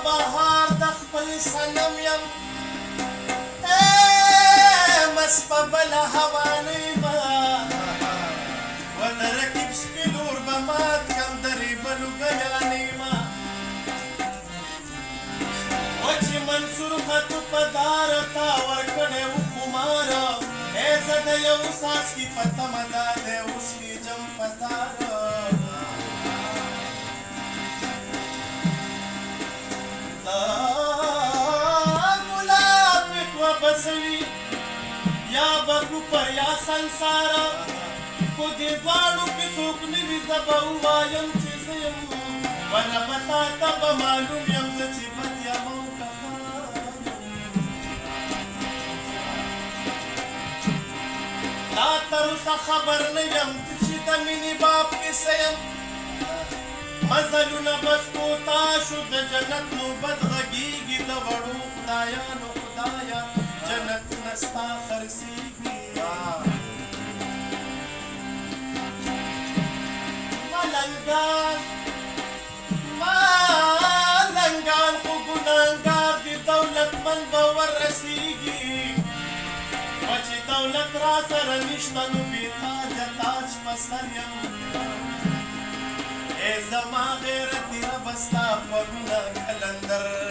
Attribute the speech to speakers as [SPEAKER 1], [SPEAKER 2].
[SPEAKER 1] بهار د خپل صنم یم مست په بله هوا نه یمه و د رقیب سپین اور به مات کم د ریبلو ګیانې یمه و چې منصور خطو په داره تا ورکړی و خماره زه د یو څاڅکي په تمه دا دی اوس خېجم په تاره بسوي یا بګوپر یا سنسارا کو دې دواړو کې څوک نه وي زه به ووایم چې زه یم ونه به تا ته به معلوم یم زه چې بد یم او که ښه لا تر اوسه خبر نه یم چې د مینې باب کې څه یم مزلونه بس کوتا شو د جنت نوبت غږیږي د وړو خدایانو خدایا جنت نستا خرسیږي ملنګان خو ګناهګار د دولتمند به وررسیږي و چې دولت را سره نشته نو بې تاجه تاج په سر یم ای زما غیرتي ربه ستا پرونه کلندر